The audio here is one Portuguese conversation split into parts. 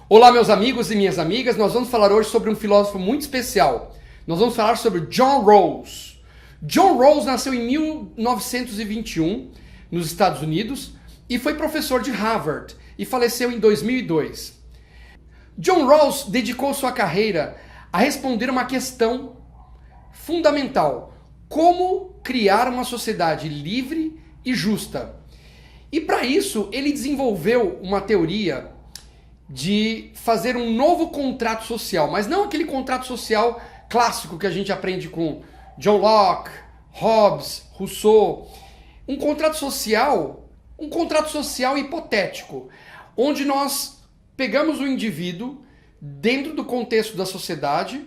Olá, meus amigos e minhas amigas, nós vamos falar hoje sobre um filósofo muito especial. Nós vamos falar sobre John Rawls. John Rawls nasceu em 1921 nos Estados Unidos e foi professor de Harvard e faleceu em 2002. John Rawls dedicou sua carreira a responder uma questão fundamental: como criar uma sociedade livre e justa. E para isso ele desenvolveu uma teoria de fazer um novo contrato social, mas não aquele contrato social clássico que a gente aprende com John Locke, Hobbes, Rousseau. Um contrato social hipotético, onde nós pegamos o indivíduo dentro do contexto da sociedade,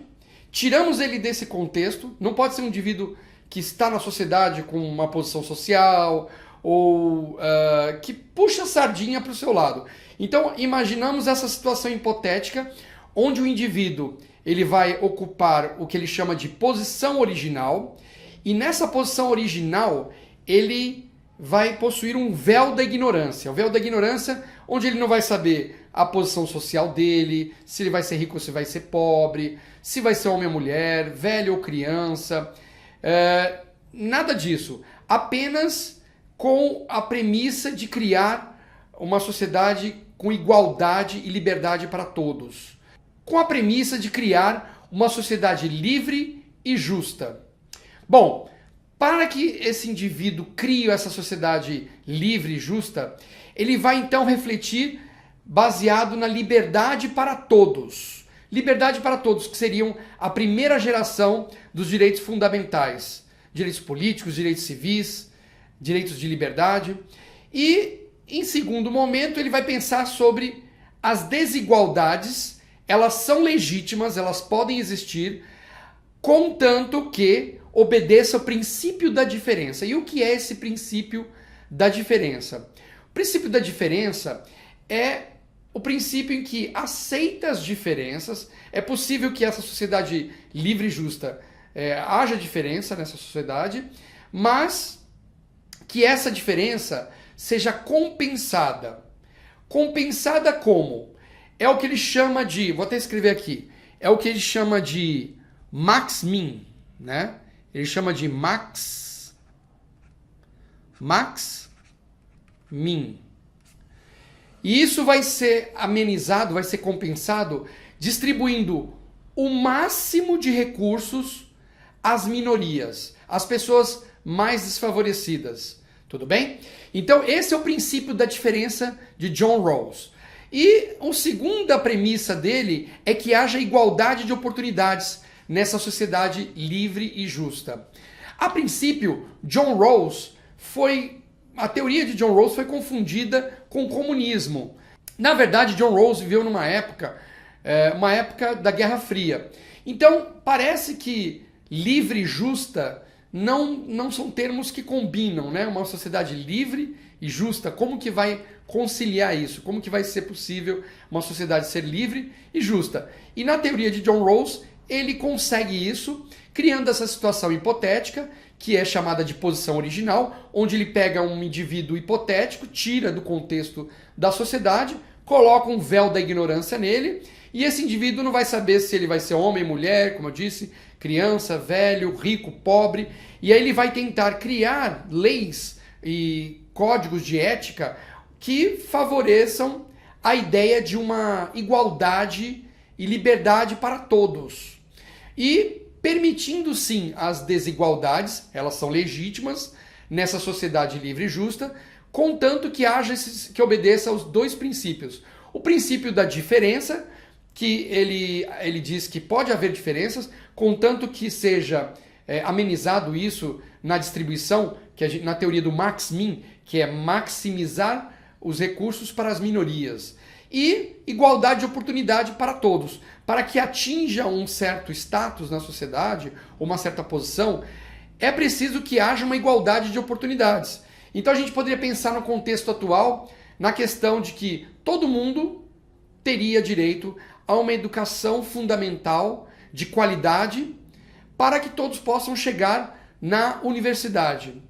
tiramos ele desse contexto. Não pode ser um indivíduo que está na sociedade com uma posição social ou que puxa a sardinha para o seu lado. Então, imaginamos essa situação hipotética, onde o indivíduo ele vai ocupar o que ele chama de posição original, e nessa posição original ele vai possuir um véu da ignorância. O véu da ignorância, onde ele não vai saber a posição social dele, se ele vai ser rico ou se vai ser pobre, se vai ser homem ou mulher, velho ou criança, nada disso. Apenas com a premissa de criar uma sociedade com igualdade e liberdade para todos. Com a premissa de criar uma sociedade livre e justa. Bom, para que esse indivíduo crie essa sociedade livre e justa, ele vai então refletir baseado na liberdade para todos. Liberdade para todos, que seriam a primeira geração dos direitos fundamentais. Direitos políticos, direitos civis, direitos de liberdade. E, em segundo momento, ele vai pensar sobre as desigualdades. Elas são legítimas, elas podem existir, contanto que obedeça ao princípio da diferença. E o que é esse princípio da diferença? O princípio da diferença é o princípio em que aceita as diferenças. É possível que essa sociedade livre e justa haja diferença nessa sociedade, mas que essa diferença seja compensada. Compensada como? É o que ele chama de, vou até escrever aqui, é o que ele chama de max-min, né? Ele chama de max-min. E isso vai ser amenizado, vai ser compensado distribuindo o máximo de recursos às minorias, às pessoas mais desfavorecidas. Tudo bem? Então esse é o princípio da diferença de John Rawls. E a segunda premissa dele é que haja igualdade de oportunidades nessa sociedade livre e justa. A princípio, a teoria de John Rawls foi confundida com o comunismo. Na verdade, John Rawls viveu numa época, uma época da Guerra Fria. Então, parece que livre e justa não são termos que combinam, né? Uma sociedade livre e justa, como que vai conciliar isso? Como que vai ser possível uma sociedade ser livre e justa? E na teoria de John Rawls, ele consegue isso, criando essa situação hipotética, que é chamada de posição original, onde ele pega um indivíduo hipotético, tira do contexto da sociedade, coloca um véu da ignorância nele, e esse indivíduo não vai saber se ele vai ser homem, mulher, como eu disse, criança, velho, rico, pobre, e aí ele vai tentar criar leis e códigos de ética que favoreçam a ideia de uma igualdade e liberdade para todos. E permitindo sim as desigualdades, elas são legítimas nessa sociedade livre e justa, contanto que que obedeça aos dois princípios. O princípio da diferença, que ele diz que pode haver diferenças, contanto que seja amenizado isso na distribuição, na teoria do max-min, que é maximizar os recursos para as minorias. E igualdade de oportunidade para todos. Para que atinja um certo status na sociedade, ou uma certa posição, é preciso que haja uma igualdade de oportunidades. Então a gente poderia pensar no contexto atual, na questão de que todo mundo teria direito a uma educação fundamental de qualidade para que todos possam chegar na universidade.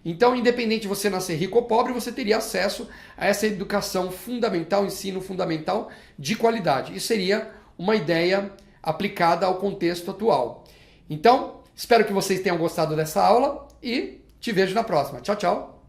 Então, independente de você nascer rico ou pobre, você teria acesso a essa educação fundamental, ensino fundamental de qualidade. Isso seria uma ideia aplicada ao contexto atual. Então, espero que vocês tenham gostado dessa aula e te vejo na próxima. Tchau, tchau!